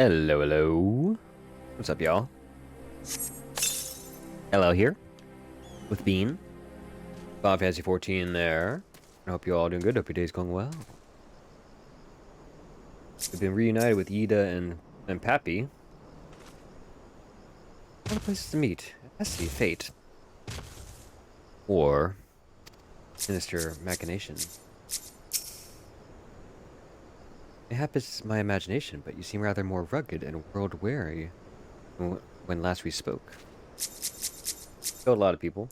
Hello, hello. What's up, y'all? Hello here with Bean. Final Fantasy 14 there. I hope you all doing good. Hope your day's going well. We've been reunited with Ida and Pappy. What a place to meet. It has to be fate. Or sinister machination. Mayhap it's my imagination, but you seem rather more rugged and world-weary when last we spoke. Killed a lot of people.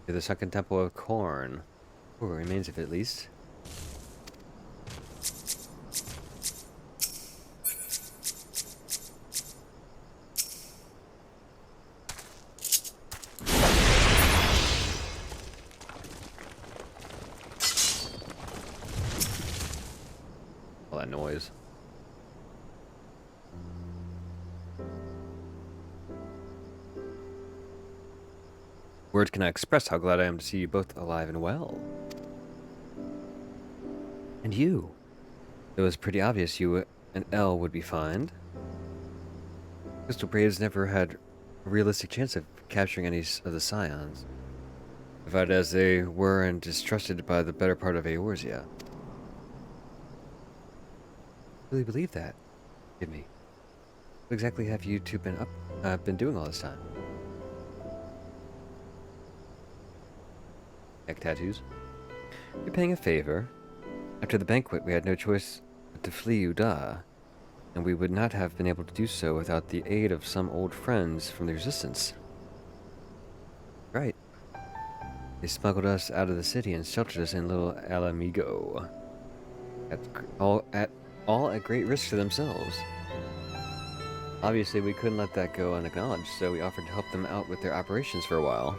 To the sunken temple of corn. Or remains of it, at least. All that noise. Words cannot express how glad I am to see you both alive and well. And you. It was pretty obvious you and Elle would be fine. Crystal Braves never had a realistic chance of capturing any of the Scions, divided as they were and distrusted by the better part of Eorzea. Really believe that? Give me. What exactly have you two been doing all this time? Neck tattoos. You're paying a favor. After the banquet, we had no choice but to flee Uda, and we would not have been able to do so without the aid of some old friends from the Resistance. Right. They smuggled us out of the city and sheltered us in little Alamigo. All at great risk to themselves. Obviously, we couldn't let that go unacknowledged, so we offered to help them out with their operations for a while.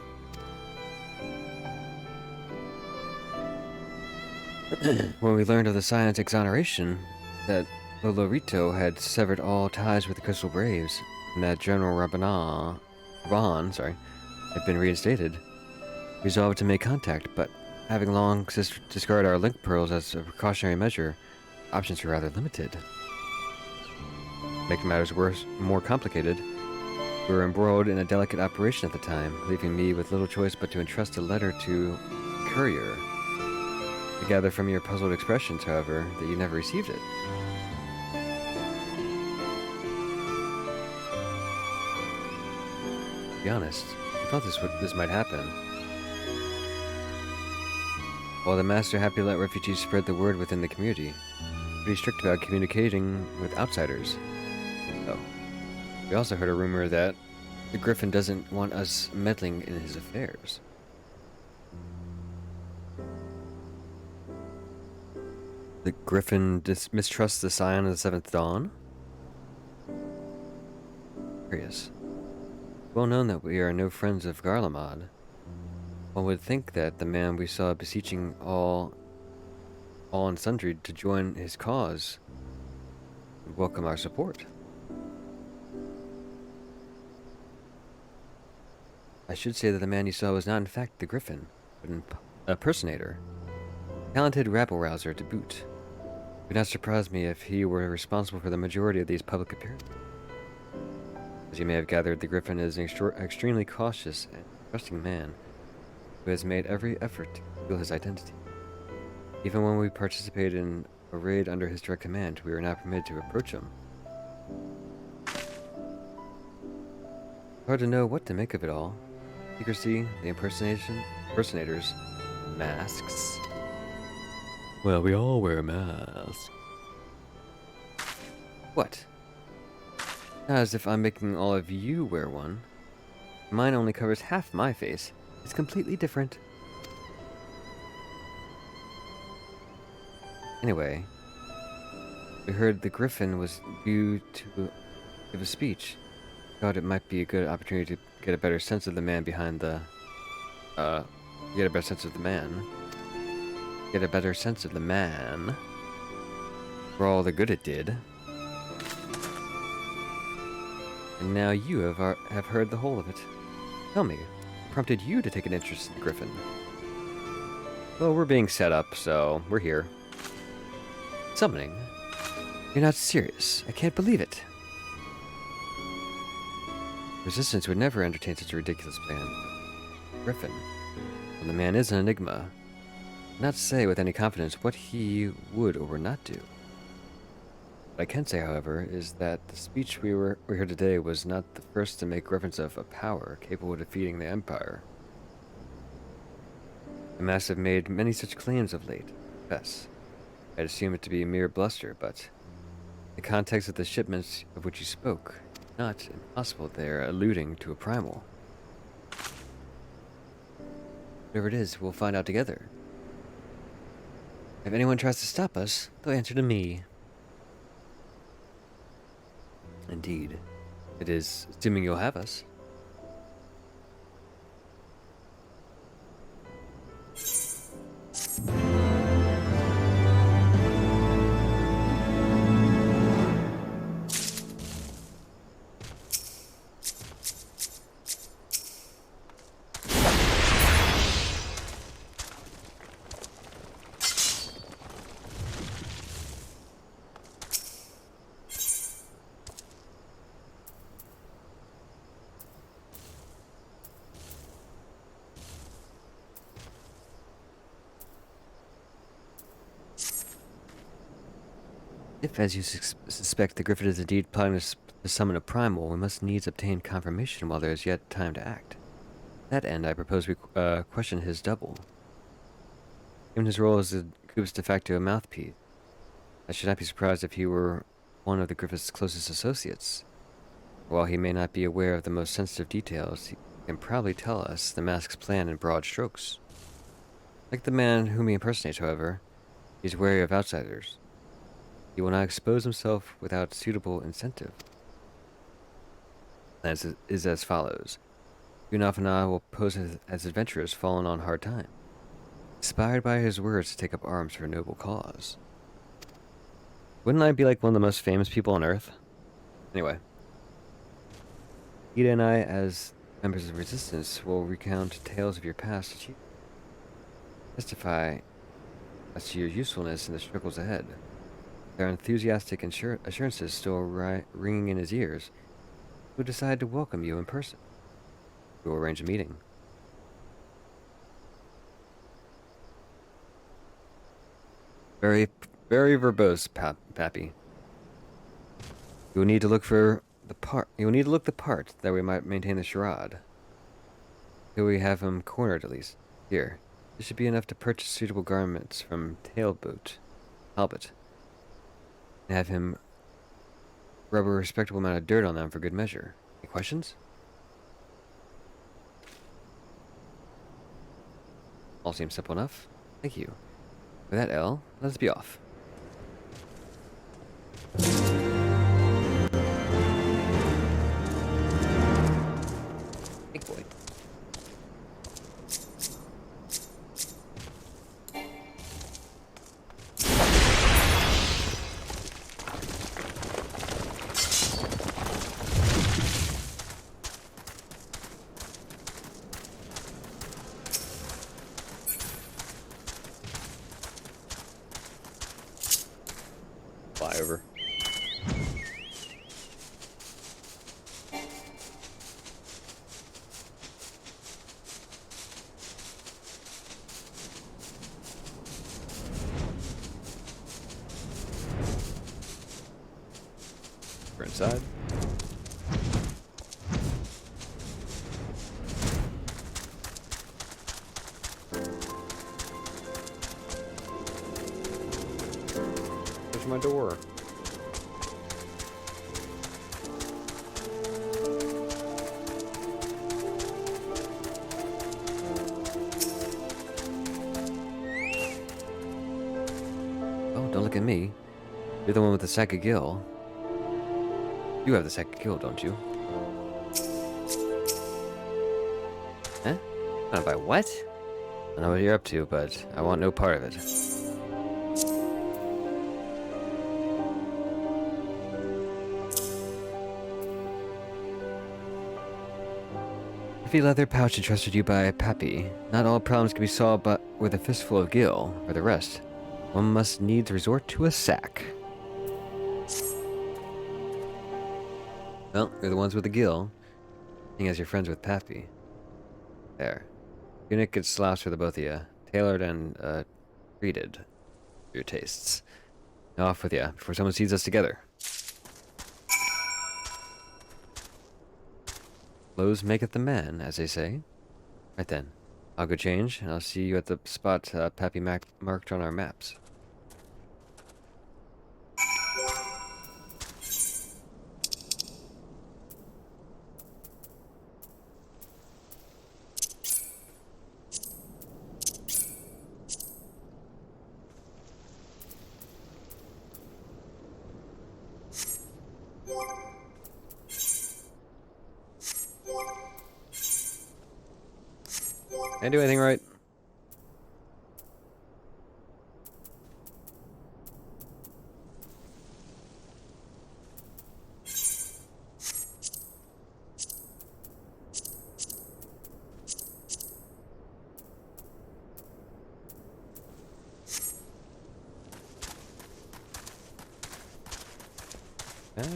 When we learned of the Scion's exoneration, that Lolorito had severed all ties with the Crystal Braves, and that General Raban had been reinstated, we resolved to make contact, but having long discarded our link pearls as a precautionary measure, options were rather limited. Making matters more complicated, we were embroiled in a delicate operation at the time, leaving me with little choice but to entrust a letter to Courier. I gather from your puzzled expressions, however, that you never received it. To be honest, I thought this might happen. While the Master happily let refugees spread the word within the community, pretty strict about communicating with outsiders. Oh. We also heard a rumor that the Griffin doesn't want us meddling in his affairs. The Griffin mistrusts the Scion of the Seventh Dawn? Curious. Well known that we are no friends of Garlemald. One would think that the man we saw beseeching all and sundry to join his cause would welcome our support. I should say that the man you saw was not in fact the Griffin, but an impersonator. Talented rabble-rouser to boot. It would not surprise me if he were responsible for the majority of these public appearances. As you may have gathered, the Griffin is an extremely cautious and trusting man who has made every effort to conceal his identity. Even when we participated in a raid under his direct command, we were not permitted to approach him. Hard to know what to make of it all. Secrecy, the impersonators, masks. Well, we all wear masks. What? Not as if I'm making all of you wear one. Mine only covers half my face. It's completely different. Anyway, we heard the Griffin was due to give a speech. Thought it might be a good opportunity to get a better sense of the man behind the... get a better sense of the man. Get a better sense of the man. For all the good it did. And now you have heard the whole of it. Tell me, what prompted you to take an interest in the Griffin? Well, we're being set up, so we're here. Summoning? You're not serious. I can't believe it. Resistance would never entertain such a ridiculous plan. Griffin. Well, the man is an enigma. I cannot say with any confidence what he would or would not do. What I can say, however, is that the speech we heard today was not the first to make reference of a power capable of defeating the Empire. The Mass have made many such claims of late. Yes, I'd assume it to be mere bluster, but the context of the shipments of which you spoke, not impossible they are alluding to a primal. Whatever it is, we'll find out together. If anyone tries to stop us, they'll answer to me. Indeed. It is, assuming you'll have us. If, as you suspect, the Griffin is indeed plotting to summon a primal, we must needs obtain confirmation while there is yet time to act. To that end, I propose we question his double. Given his role as the Coop's de facto mouthpiece, I should not be surprised if he were one of the Griffin's closest associates. While he may not be aware of the most sensitive details, he can probably tell us the mask's plan in broad strokes. Like the man whom he impersonates, however, he is wary of outsiders. He will not expose himself without suitable incentive. The plan is as follows. Gunov and I will pose as adventurers fallen on hard time, inspired by his words to take up arms for a noble cause. Wouldn't I be like one of the most famous people on Earth? Anyway. Ida and I, as members of Resistance, will recount tales of your past achievements. Testify as to your usefulness in the struggles ahead. Their enthusiastic assurances still ringing in his ears, who decide to welcome you in person. We will arrange a meeting. Very, very verbose, Pappy. You will need to look for the part. You will need to look the part that we might maintain the charade. Till we have him cornered, at least. Here, this should be enough to purchase suitable garments from Talbot, and have him rub a respectable amount of dirt on them for good measure. Any questions? All seems simple enough. Thank you. With that, Elle, let us be off. Big boy. Fly over. We're inside. There's my door. Oh, don't look at me. You're the one with the sack of gill. You have the sack of gill, don't you? Huh? Found by what? I don't know what you're up to, but I want no part of it. Fluffy leather pouch entrusted you by Pappy. Not all problems can be solved but with a fistful of gil. For the rest, one must needs resort to a sack. Well, you're the ones with the gil, seeing as you're friends with Pappy. There. Tunic and slouch for the both of you. Tailored and, treated for your tastes. Now off with you, before someone sees us together. Clothes maketh the man, as they say. Right then. I'll go change, and I'll see you at the spot Pappy marked on our maps. Can't do anything right. Okay.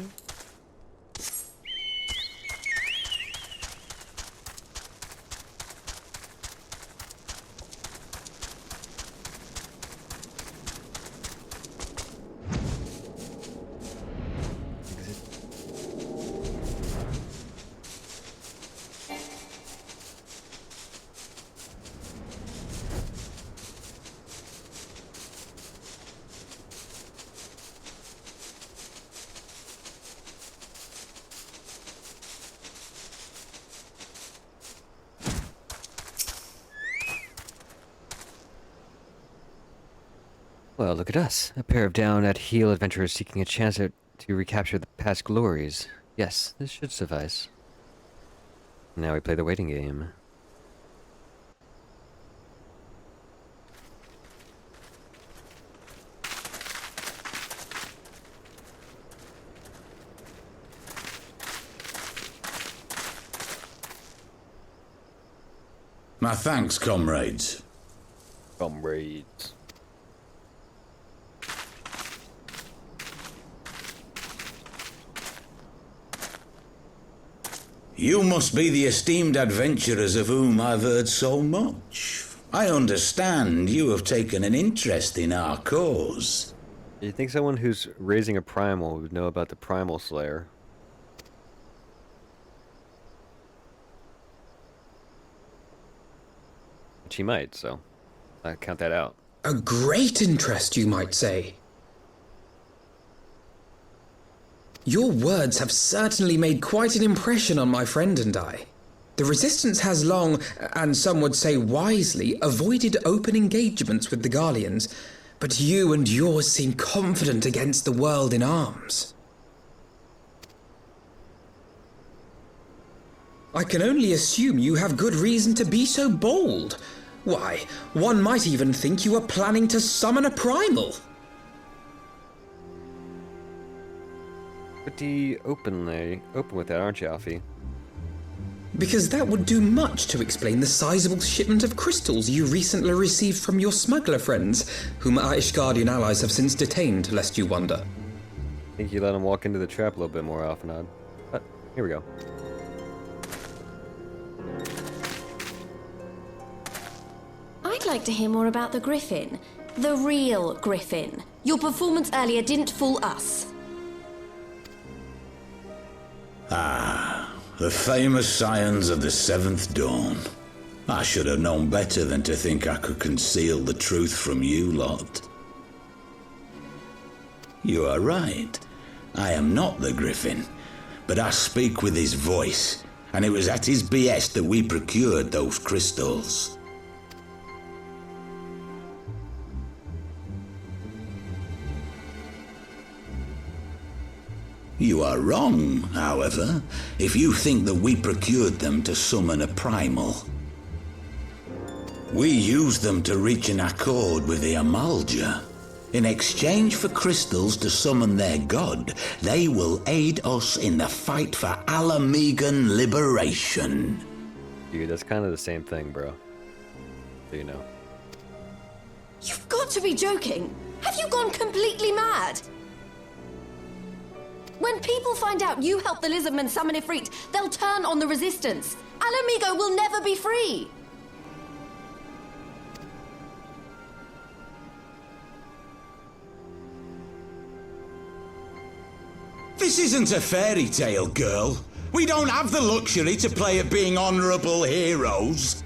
Well, look at us. A pair of down-at-heel adventurers seeking a chance to recapture the past glories. Yes, this should suffice. Now we play the waiting game. My thanks, comrades. Comrades. You must be the esteemed adventurers of whom I've heard so much. I understand you have taken an interest in our cause. Do you think someone who's raising a primal would know about the Primal Slayer? Which he might, so I count that out. A great interest, you might say. Your words have certainly made quite an impression on my friend and I. The Resistance has long, and some would say wisely, avoided open engagements with the Garleans, but you and yours seem confident against the world in arms. I can only assume you have good reason to be so bold. Why, one might even think you are planning to summon a primal. Pretty open with that, aren't you, Alfie? Because that would do much to explain the sizable shipment of crystals you recently received from your smuggler friends, whom our Ishgardian allies have since detained, lest you wonder. I think you let him walk into the trap a little bit more, Alphanod. But here we go. I'd like to hear more about the Griffin. The real Griffin. Your performance earlier didn't fool us. The famous scions of the Seventh Dawn. I should have known better than to think I could conceal the truth from you lot. You are right. I am not the Griffin, but I speak with his voice, and it was at his behest that we procured those crystals. You are wrong, however, if you think that we procured them to summon a primal. We used them to reach an accord with the Amalja. In exchange for crystals to summon their god, they will aid us in the fight for Alamegan liberation. Dude, that's kind of the same thing, bro. So you know. You've got to be joking! Have you gone completely mad? When people find out you helped the lizardmen summon Ifrit, they'll turn on the resistance. Alamigo will never be free! This isn't a fairy tale, girl. We don't have the luxury to play at being honourable heroes.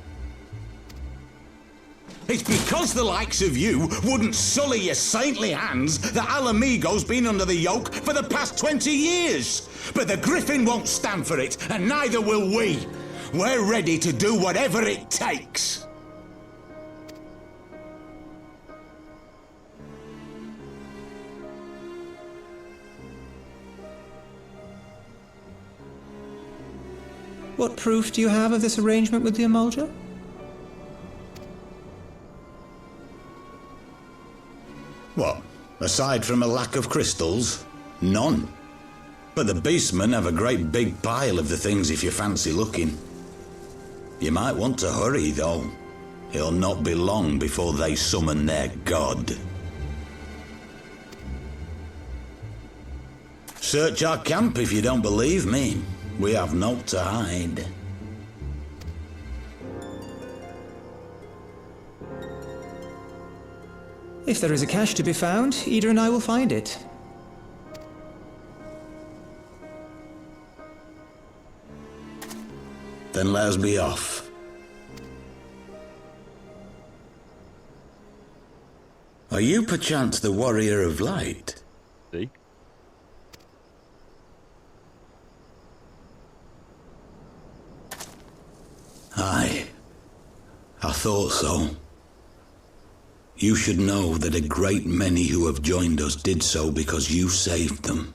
It's because the likes of you wouldn't sully your saintly hands that Alamigo's been under the yoke for the past 20 years. But the Griffin won't stand for it, and neither will we. We're ready to do whatever it takes. What proof do you have of this arrangement with the Emulger? What? Aside from a lack of crystals? None. But the beastmen have a great big pile of the things if you fancy looking. You might want to hurry, though. It'll not be long before they summon their god. Search our camp if you don't believe me. We have naught to hide. If there is a cache to be found, Ida and I will find it. Then let us be off. Are you perchance the warrior of light? See? Aye. I thought so. You should know that a great many who have joined us did so because you saved them.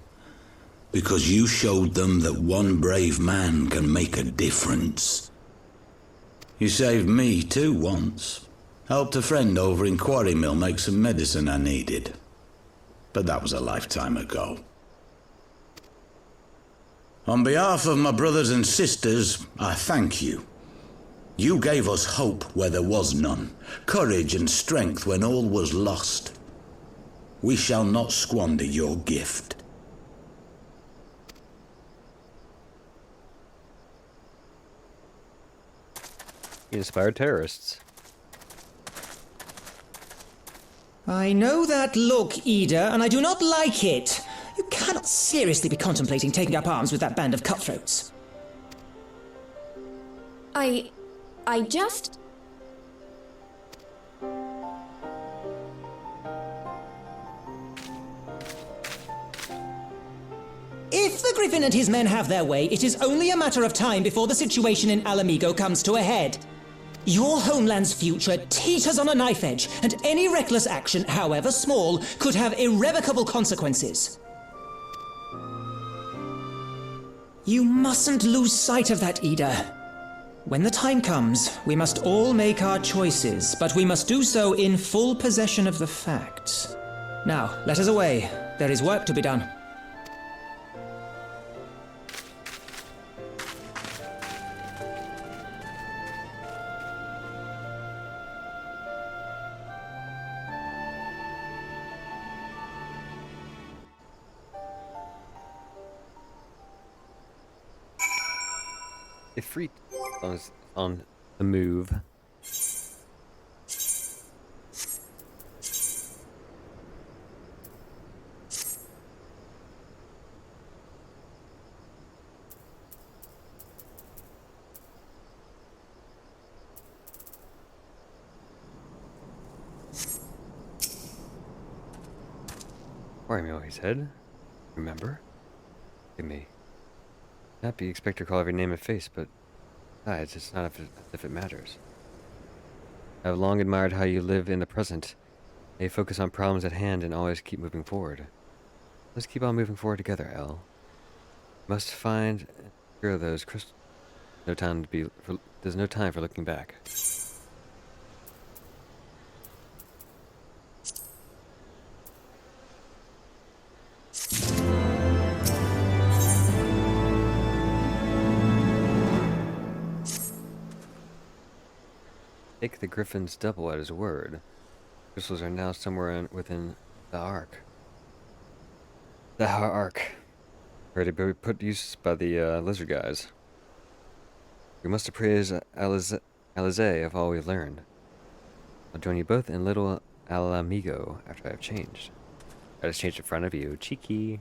Because you showed them that one brave man can make a difference. You saved me too once. Helped a friend over in Quarry Mill make some medicine I needed. But that was a lifetime ago. On behalf of my brothers and sisters, I thank you. You gave us hope where there was none, courage and strength when all was lost. We shall not squander your gift. He inspired terrorists. I know that look, Ida, and I do not like it. You cannot seriously be contemplating taking up arms with that band of cutthroats. I just... If the Griffin and his men have their way, it is only a matter of time before the situation in Alamigo comes to a head. Your homeland's future teeters on a knife edge, and any reckless action, however small, could have irrevocable consequences. You mustn't lose sight of that, Ida. When the time comes, we must all make our choices, but we must do so in full possession of the facts. Now, let us away. There is work to be done. Ifrit on the move. Wario, he said. Remember? Give me. Not be expect to call every name and face, but besides, it's not as if it matters. I have long admired how you live in the present. How you focus on problems at hand and always keep moving forward. Let's keep on moving forward together, El. Must find and secure those crystals. There's no time for looking back. take the Griffin's double at his word. Crystals are now somewhere within the Ark. The Ark. Ready to be put to use by the lizard guys. We must appraise Alizé of all we've learned. I'll join you both in Little Alamigo after I have changed. I just changed in front of you. Cheeky.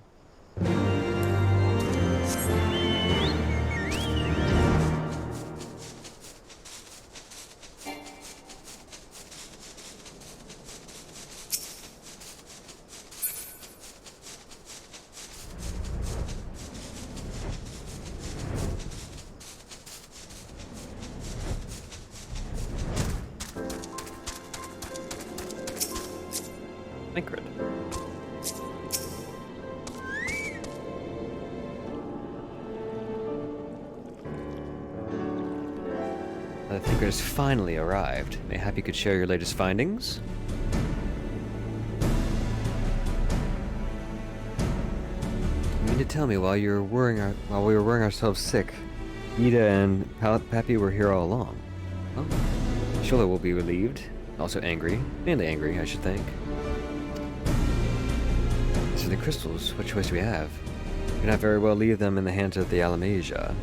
Sacred. The Thinker has finally arrived. Mayhap you could share your latest findings? You mean to tell me while we were worrying ourselves sick, Nita and Pappy were here all along? Well, Shola will be relieved, also angry. Mainly angry, I should think. So the crystals, what choice do we have? We cannot very well leave them in the hands of the Alameja.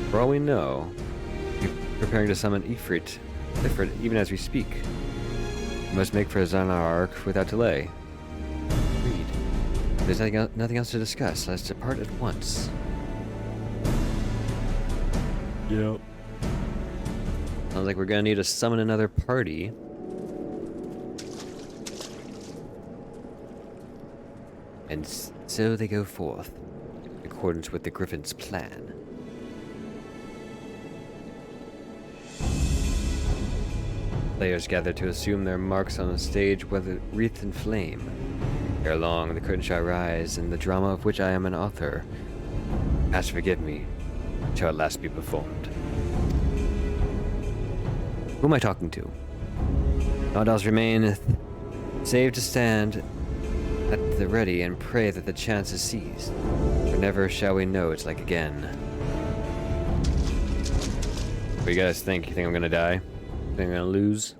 For all we know, we're preparing to summon Ifrit even as we speak. We must make for Zana Ark without delay. Agreed. There's nothing else to discuss. Let's depart at once. Yep. Sounds like we're gonna need to summon another party. And so they go forth, in accordance with the Griffin's plan. Players gather to assume their marks on a stage wreathed in flame. Ere long, the curtain shall rise, and the drama of which I am an author, ask forgive me, shall at last be performed. Who am I talking to? Naught else remaineth, save to stand at the ready and pray that the chance is seized. For never shall we know its like again. What do you guys think? You think I'm gonna die? Think I'm gonna lose?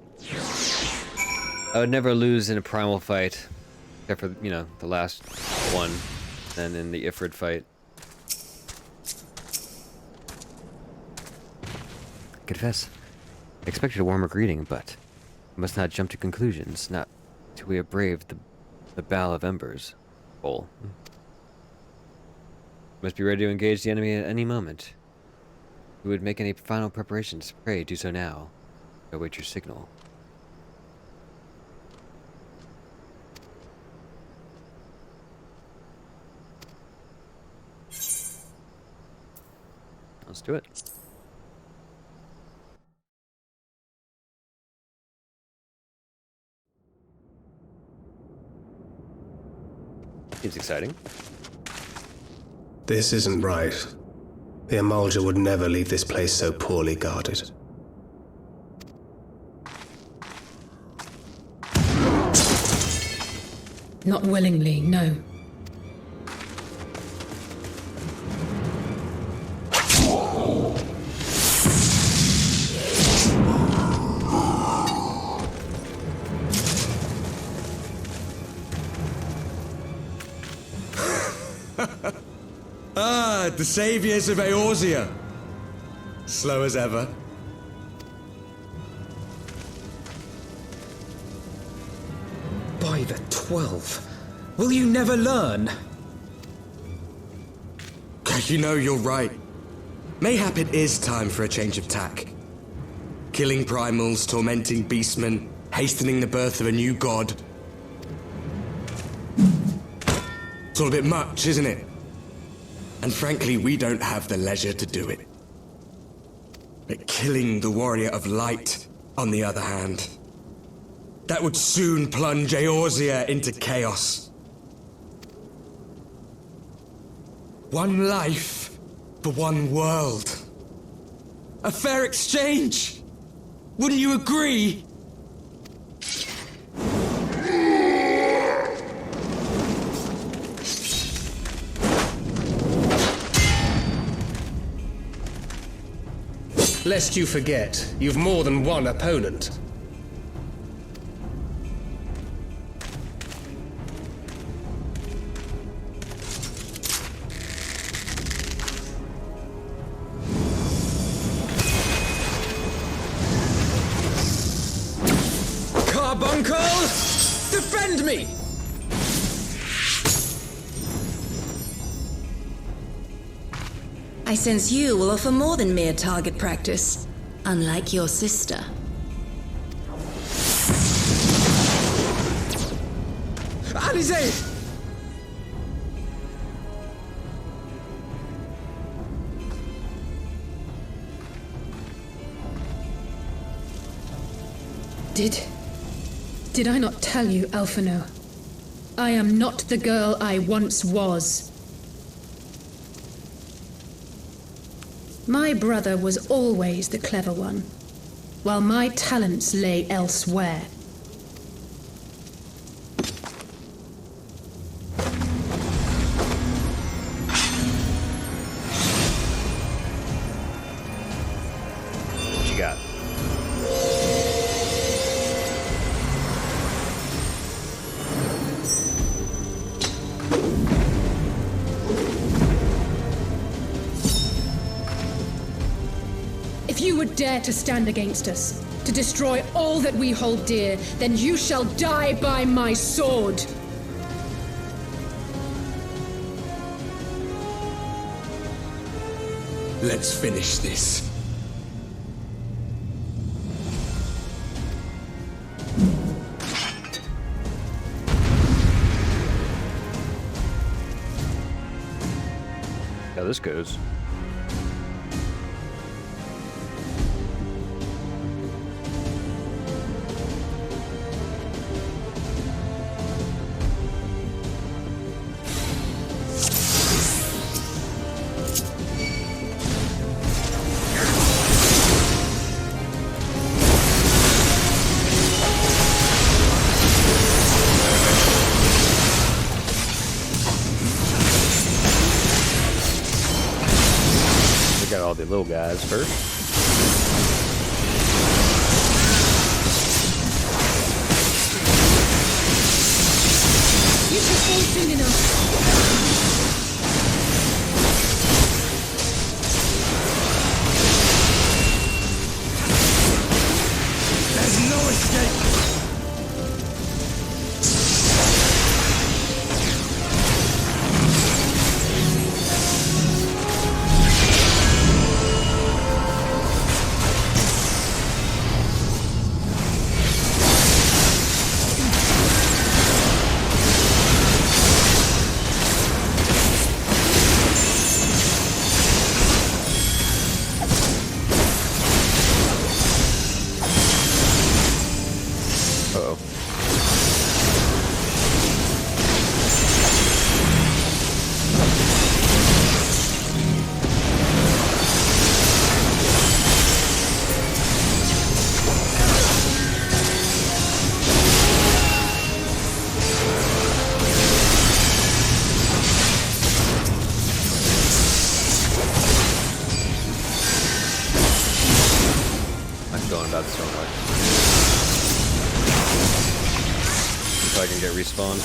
I would never lose in a primal fight, except for, you know, the last one, and in the Ifrit fight. Confess, I expected a warmer greeting, but we must not jump to conclusions, not till we have braved the Bowl of Embers. Must be ready to engage the enemy at any moment. If we would make any final preparations, pray do so now. Await your signal. Let's do it. Seems exciting. This isn't right. The Amalja would never leave this place so poorly guarded. Not willingly, no. The saviors of Eorzea. Slow as ever. By the 12. Will you never learn? You know, you're right. Mayhap it is time for a change of tack. Killing primals, tormenting beastmen, hastening the birth of a new god. It's all a bit much, isn't it? And frankly, we don't have the leisure to do it. But killing the warrior of light, on the other hand, that would soon plunge Eorzea into chaos. One life for one world. A fair exchange! Wouldn't you agree? Lest you forget, you've more than one opponent. Carbuncle! Defend me! I sense you will offer more than mere target practice, unlike your sister. Alize! Did I not tell you, Alphino? I am not the girl I once was. My brother was always the clever one, while my talents lay elsewhere. What you got? If you would dare to stand against us, to destroy all that we hold dear, then you shall die by my sword. Let's finish this. How this goes. Got all the little guys first. You should fall soon enough. There's no escape! Uh-oh. I'm going about this one way. If I can get respawned.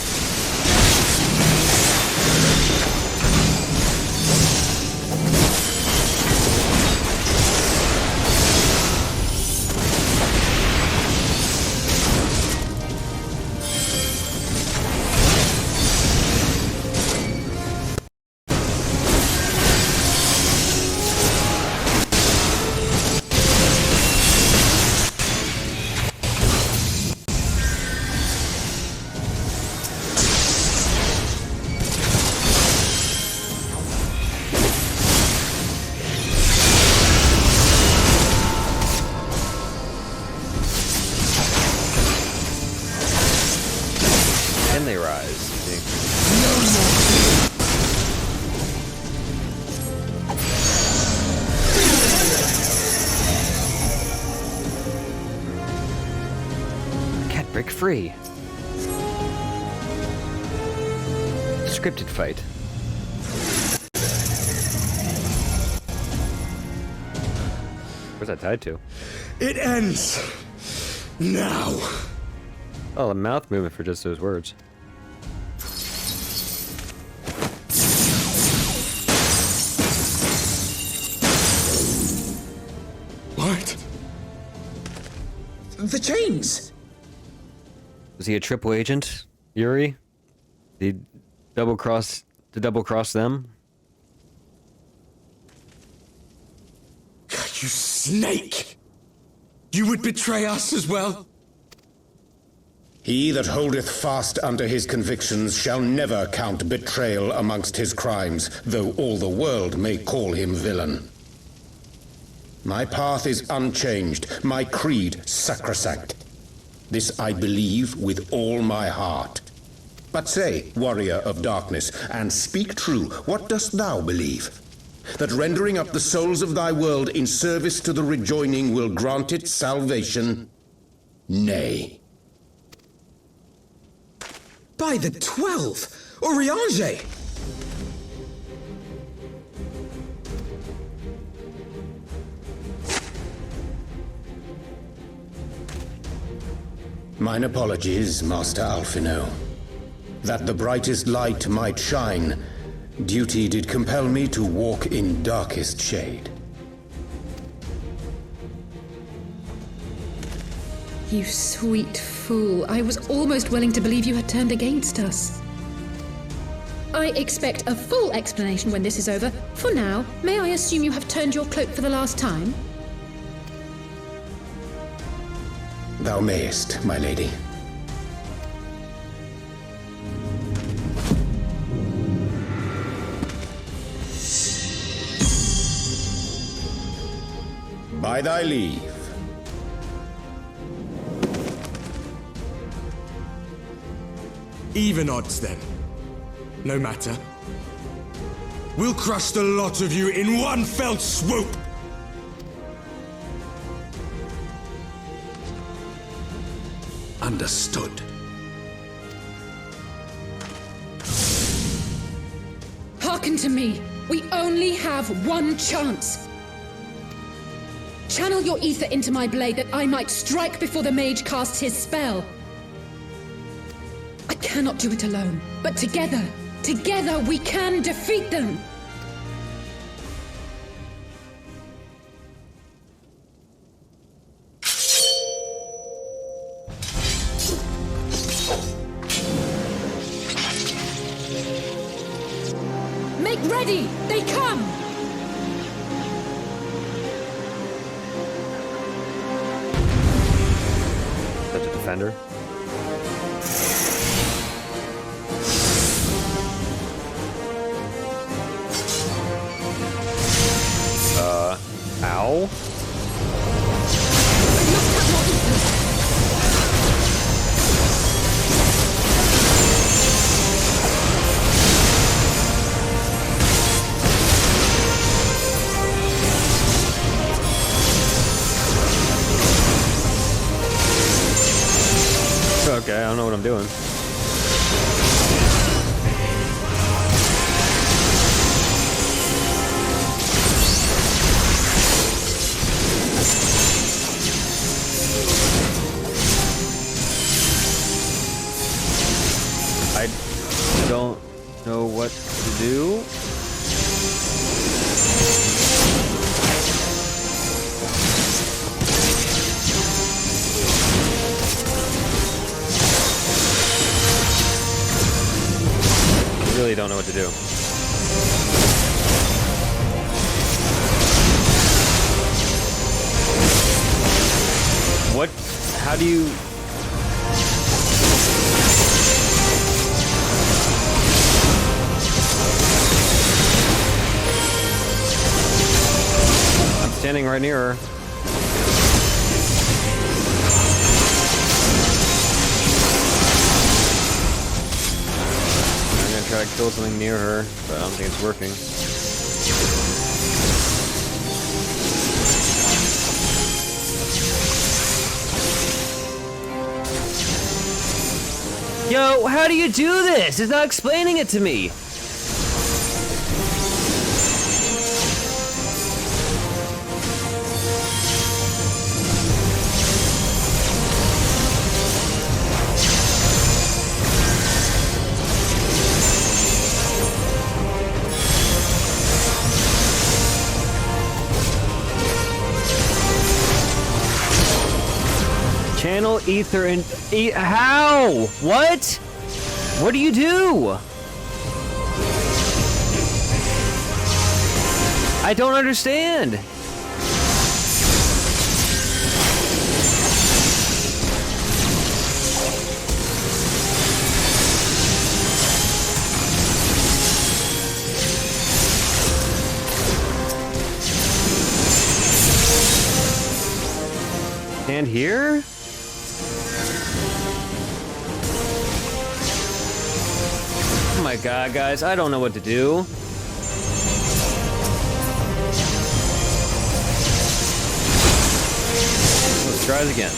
Can they rise? You think? Cat break free. Scripted fight. Where's that tied to? It ends now. Oh, a mouth movement for just those words. What? The chains! Was he a triple agent, Yuri? Did he double cross them? You snake! You would betray us as well? He that holdeth fast unto his convictions shall never count betrayal amongst his crimes, though all the world may call him villain. My path is unchanged, my creed sacrosanct. This I believe with all my heart. But say, warrior of darkness, and speak true, what dost thou believe? That rendering up the souls of thy world in service to the rejoining will grant it salvation? Nay. By the 12! Oriange! Mine apologies, Master Alphino. That the brightest light might shine, duty did compel me to walk in darkest shade. You sweet fool. I was almost willing to believe you had turned against us. I expect a full explanation when this is over. For now, may I assume you have turned your cloak for the last time? Thou mayest, my lady. By thy leave. Even odds then. No matter. We'll crush the lot of you in one fell swoop! Understood. Hearken to me. We only have one chance. Channel your ether into my blade that I might strike before the mage casts his spell. I cannot do it alone, but together we can defeat them! Make ready! They come! Such a defender. Ow. Okay, I don't know what I'm doing. I don't know what to do. I really don't know what to do. What? How do you... I'm standing right near her. I'm gonna try to kill something near her, but I don't think it's working. Yo, how do you do this? It's not explaining it to me. Channel ether and... How? What? What do you do? I don't understand. And here? Oh my god, guys, I don't know what to do. Let's try it again.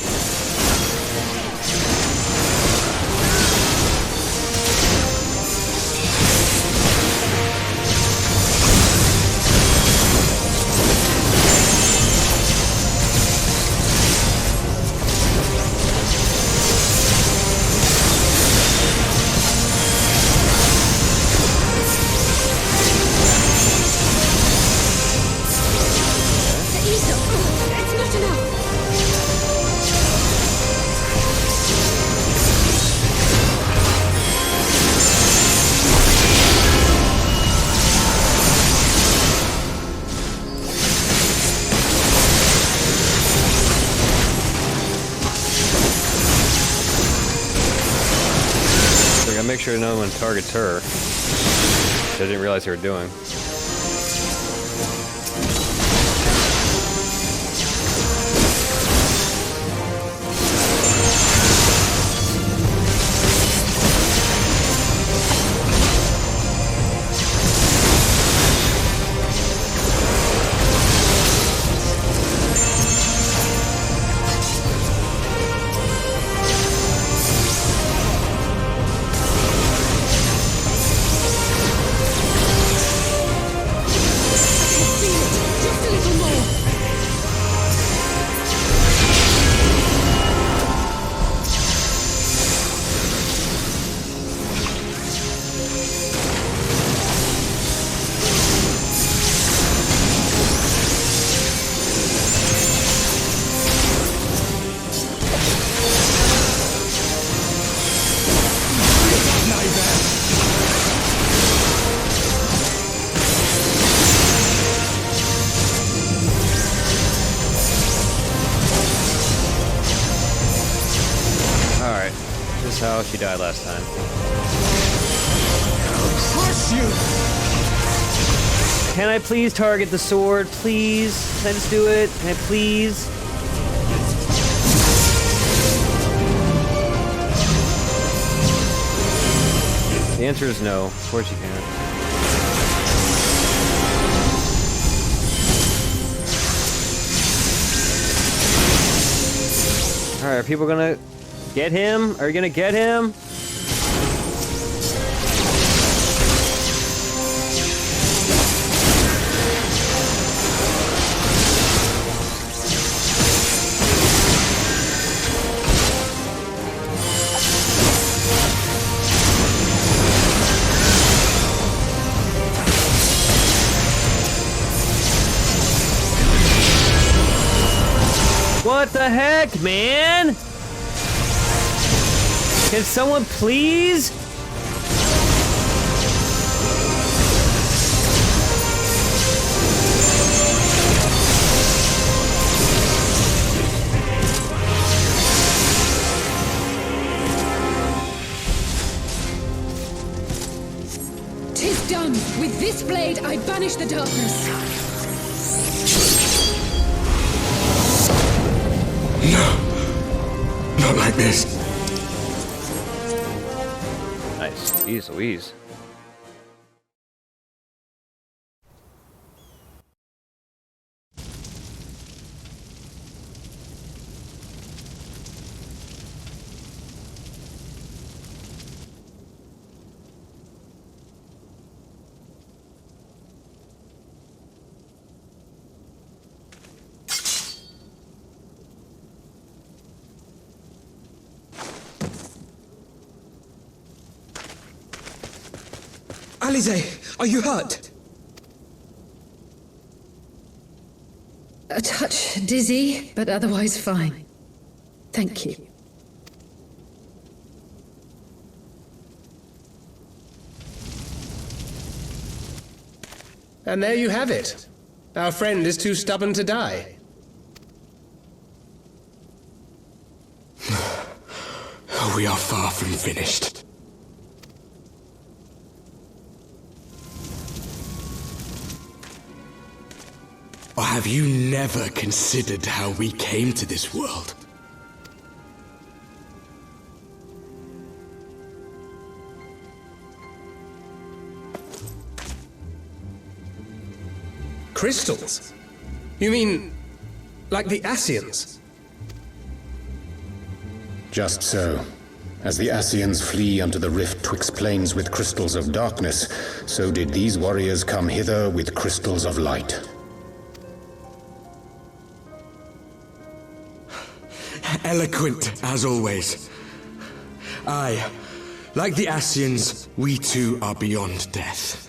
Make sure no one targets her. I didn't realize they were doing. How she died last time. Crush you! Can I please target the sword, please? Can I just do it? Can I please? The answer is no. Of course you can't. Alright, are people gonna get him? Are you gonna get him? What the heck, man? Can someone please? "'Tis done! With this blade I banish the darkness!" No! Not like this. Nice. Jeez Louise. Alize, are you hurt? A touch dizzy, but otherwise fine. Thank you. And there you have it. Our friend is too stubborn to die. We are far from finished. Or have you never considered how we came to this world? Crystals? You mean, like the Ascians? Just so. As the Ascians flee unto the rift twixt planes with crystals of darkness, so did these warriors come hither with crystals of light. Eloquent, as always. Aye, like the Ascians, we too are beyond death.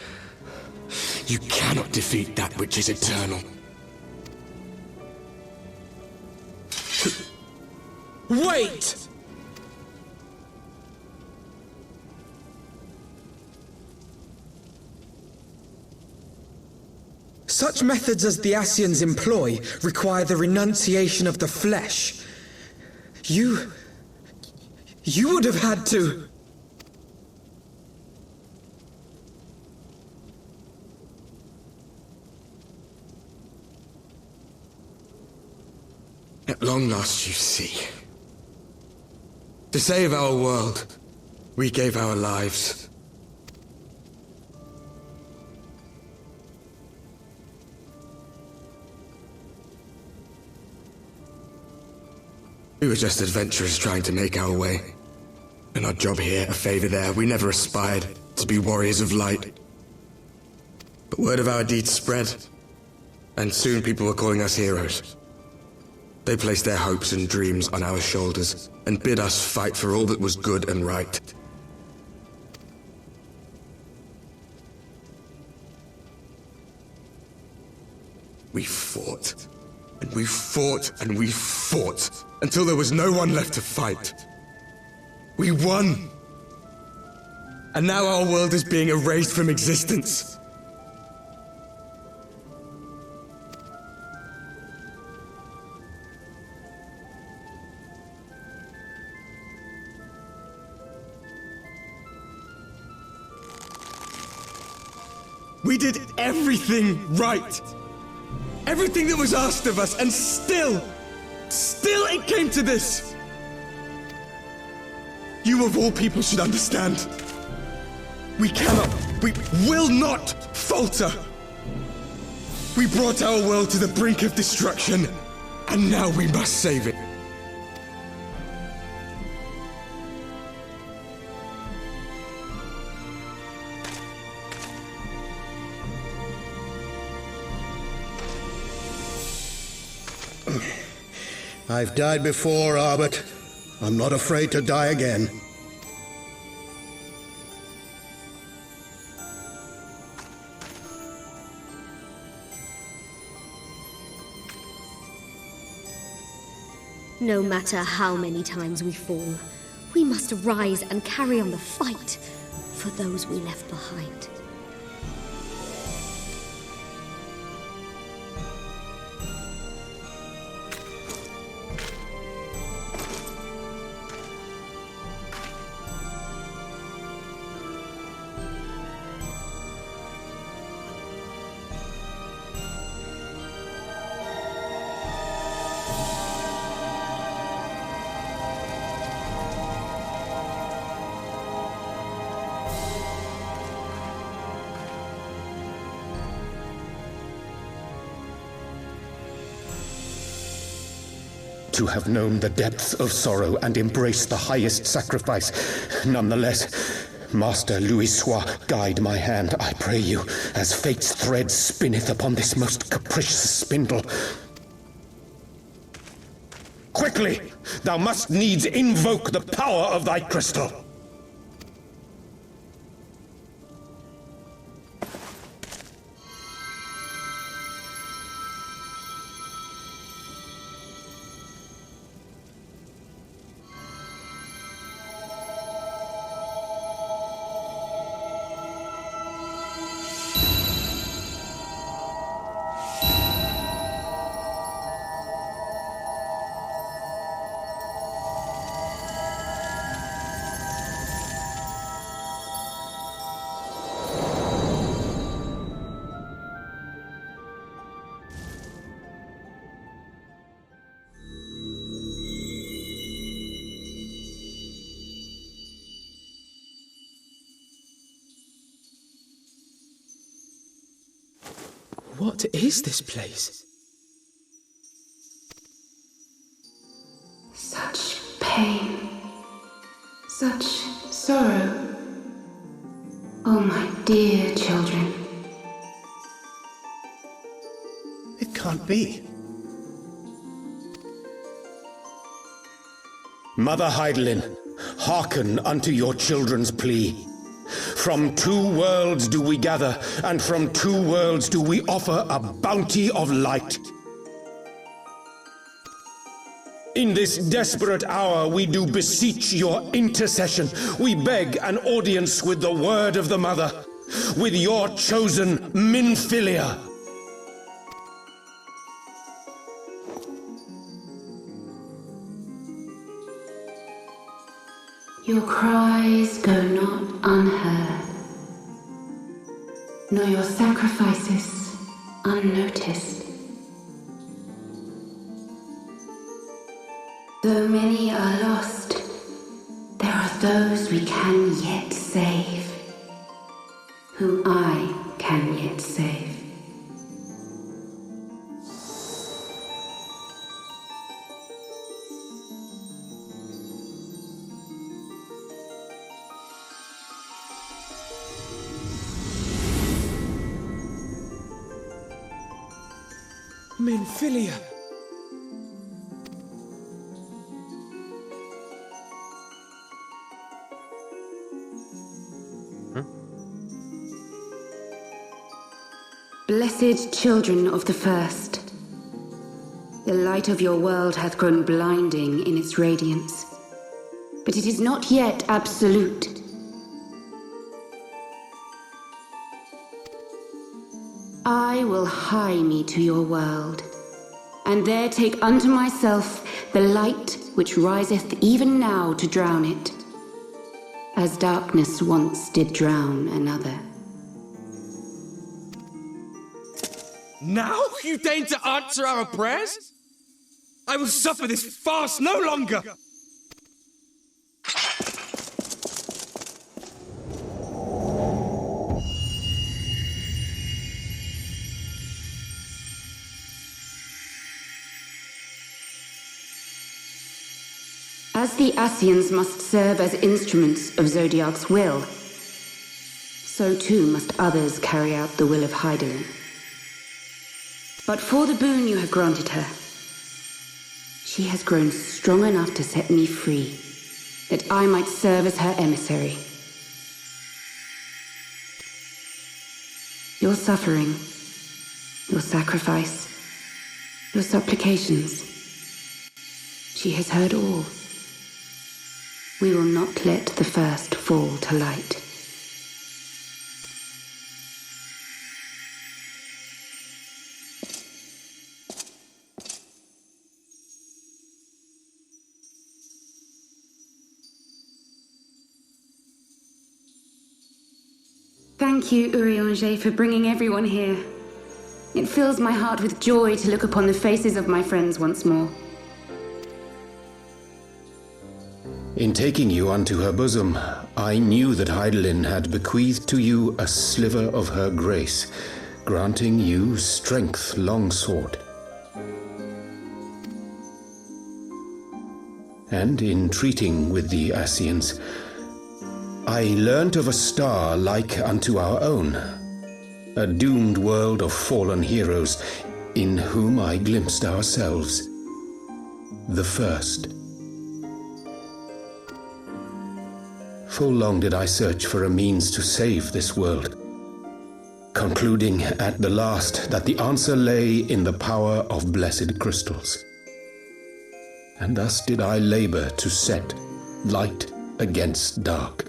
You cannot defeat that which is eternal. Wait! Such methods as the Ascians employ require the renunciation of the flesh. You would have had to... At long last, you see. To save our world, we gave our lives. We were just adventurers trying to make our way. An odd job here, a favor there. We never aspired to be warriors of light. But word of our deeds spread, and soon people were calling us heroes. They placed their hopes and dreams on our shoulders, and bid us fight for all that was good and right. We fought, and we fought, and we fought, until there was no one left to fight. We won! And now our world is being erased from existence. We did everything right. Everything that was asked of us, and still it came to this. You of all people should understand. We will not falter. We brought our world to the brink of destruction, and now we must save it. I've died before, Arbet. I'm not afraid to die again. No matter how many times we fall, we must rise and carry on the fight for those we left behind. To have known the depths of sorrow and embraced the highest sacrifice. Nonetheless, Master Louis Sois, guide my hand, I pray you, as fate's thread spinneth upon this most capricious spindle. Quickly! Thou must needs invoke the power of thy crystal! What is this place? Such pain. Such sorrow. Oh, my dear children. It can't be. Mother Heidelin, hearken unto your children's plea. From two worlds do we gather, and from two worlds do we offer a bounty of light. In this desperate hour we do beseech your intercession. We beg an audience with the word of the Mother, with your chosen Minfilia. Your cries go not unheard, nor your sacrifices unnoticed. Though many are lost, there are those we can yet save, whom I can yet save. Minfilia! Blessed children of the First, the light of your world hath grown blinding in its radiance, but it is not yet absolute. I will hie me to your world, and there take unto myself the light which riseth even now to drown it, as darkness once did drown another. Now you deign to answer our prayers? I will suffer this farce no longer! As the Ascians must serve as instruments of Zodiark's will, so too must others carry out the will of Heidelin. But for the boon you have granted her, she has grown strong enough to set me free, that I might serve as her emissary. Your suffering, your sacrifice, your supplications, she has heard all. We will not let the first fall to light. Thank you, Urianger, for bringing everyone here. It fills my heart with joy to look upon the faces of my friends once more. In taking you unto her bosom, I knew that Heidelin had bequeathed to you a sliver of her grace, granting you strength long sought. And in treating with the Ascians, I learnt of a star like unto our own, a doomed world of fallen heroes, in whom I glimpsed ourselves, the first. Full long did I search for a means to save this world, concluding at the last that the answer lay in the power of blessed crystals. And thus did I labor to set light against dark.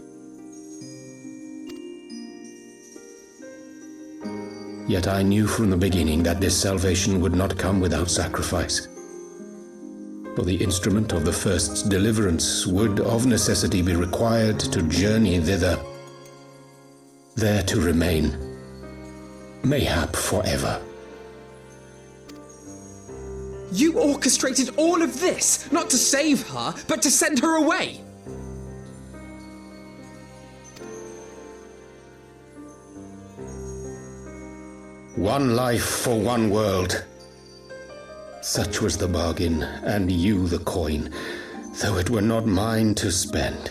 Yet I knew from the beginning that this salvation would not come without sacrifice. For the instrument of the first's deliverance would of necessity be required to journey thither, there to remain, mayhap forever. You orchestrated all of this, not to save her, but to send her away! One life for one world. Such was the bargain, and you the coin, though it were not mine to spend.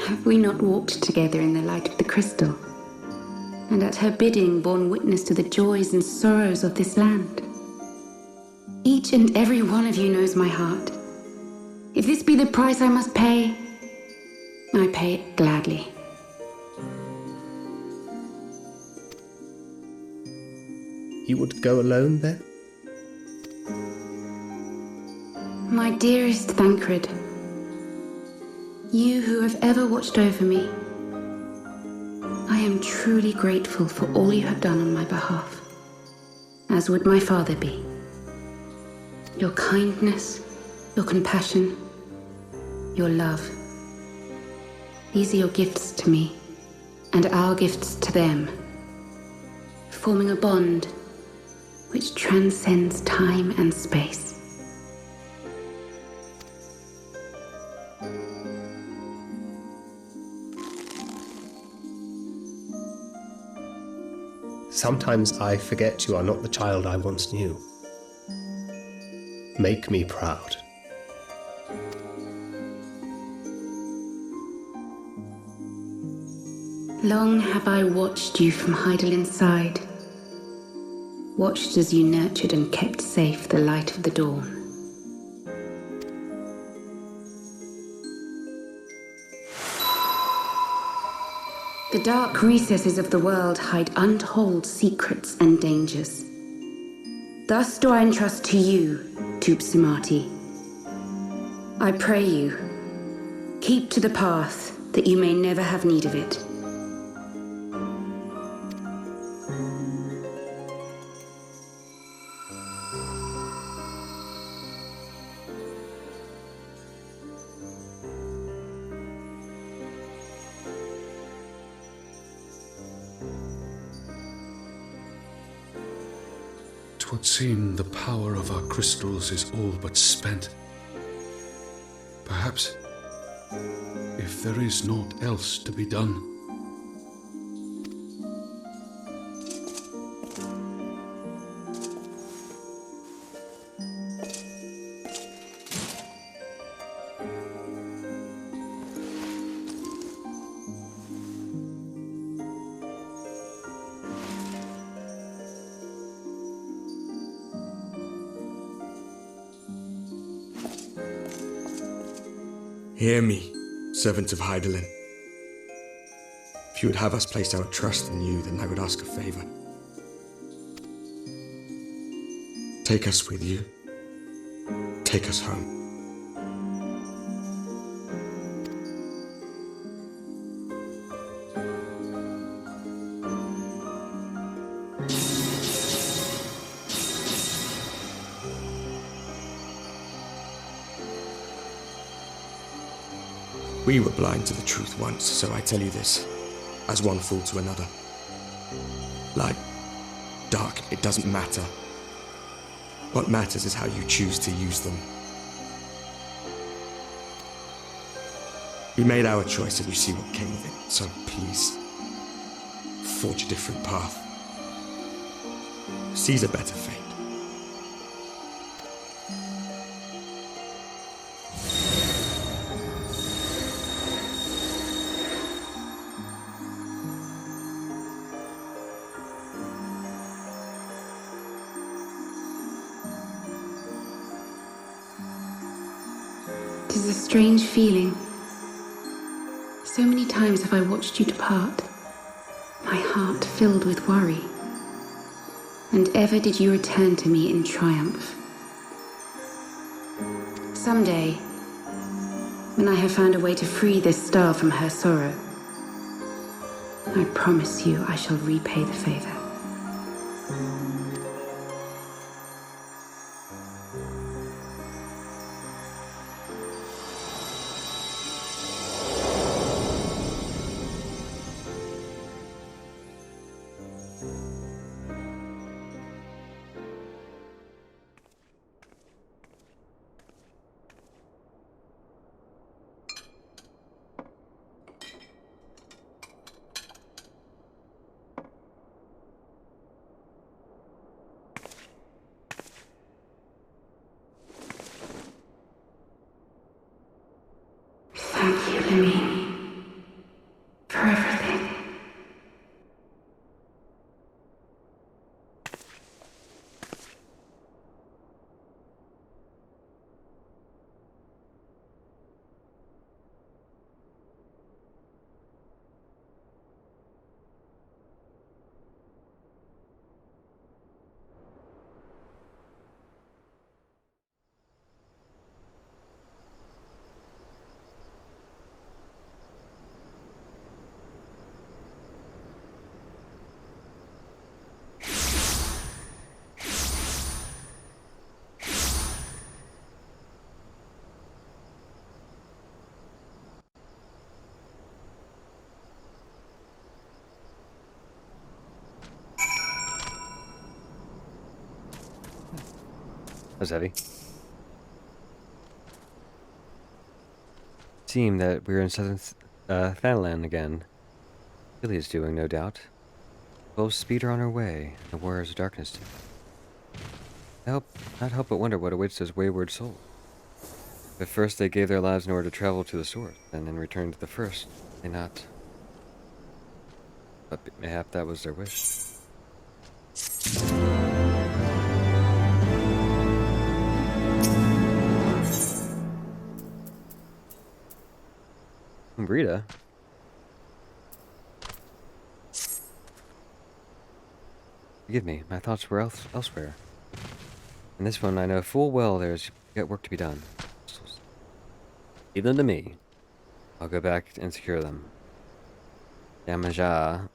Have we not walked together in the light of the crystal, and at her bidding borne witness to the joys and sorrows of this land? Each and every one of you knows my heart. If this be the price I must pay, I pay it gladly. You would go alone there? My dearest Thancred, you who have ever watched over me, I am truly grateful for all you have done on my behalf, as would my father be. Your kindness, your compassion, your love. These are your gifts to me, and our gifts to them, forming a bond which transcends time and space. Sometimes I forget you are not the child I once knew. Make me proud. Long have I watched you from Heidelin side, watched as you nurtured and kept safe the light of the dawn. The dark recesses of the world hide untold secrets and dangers. Thus do I entrust to you, Tupsimati. I pray you, keep to the path that you may never have need of it. Would seem the power of our crystals is all but spent. Perhaps, if there is naught else to be done. Hear me, servants of Heidelin. If you would have us place our trust in you, then I would ask a favor. Take us with you. Take us home. We were blind to the truth once, so I tell you this, as one fool to another. Light, dark, it doesn't matter. What matters is how you choose to use them. We made our choice and you see what came of it, so please, forge a different path. Seize a better fate. It is a strange feeling. So many times have I watched you depart, my heart filled with worry. And ever did you return to me in triumph. Someday, when I have found a way to free this star from her sorrow, I promise you I shall repay the favor. Thank you, Lemmy, for everything. That was heavy. Seem that we're in southern Thanalan again. Billy is doing, no doubt. We'll speed her on her way. The warriors of darkness. Not help but wonder what awaits those wayward souls. At first they gave their lives in order to travel to the source, and in return to the first, they not. But mayhap that was their wish. Rita. Forgive me, my thoughts were elsewhere. In this one, I know full well there's yet work to be done. Leave them to me. I'll go back and secure them. Yamaja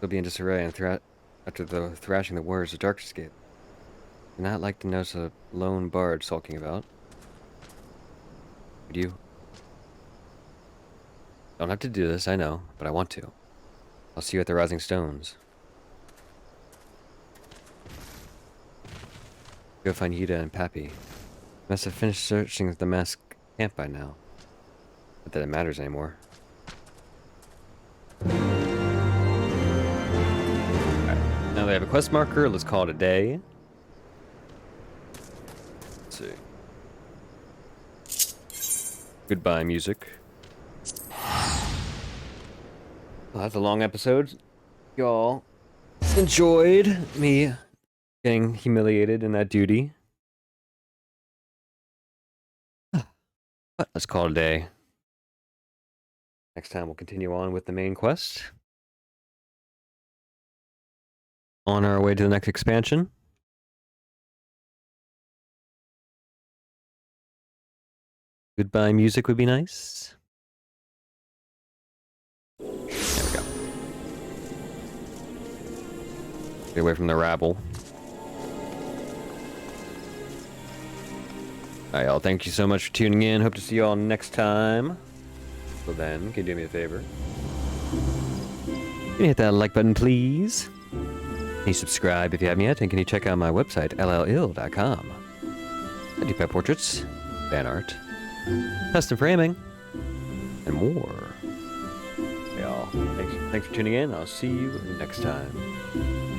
will be in disarray and after the thrashing the warriors of darkness gate. Do not like to notice a lone bard sulking about. Would you? Don't have to do this, I know, but I want to. I'll see you at the Rising Stones. Go find Yida and Pappy. Must have finished searching the masked camp by now. Not that it matters anymore. Alright. Now we have a quest marker, let's call it a day. Let's see. Goodbye, music. Well, that's a long episode. Y'all enjoyed me getting humiliated in that duty. But let's call it a day. Next time we'll continue on with the main quest. On our way to the next expansion. Goodbye music would be nice. There we go. Get away from the rabble. Alright, y'all. Thank you so much for tuning in. Hope to see you all next time. Till then, can you do me a favor? Can you hit that like button, please? Can you subscribe if you haven't yet? And can you check out my website, llill.com? I do pet portraits, fan art, custom framing, and more. Y'all, thanks for tuning in. I'll see you next time.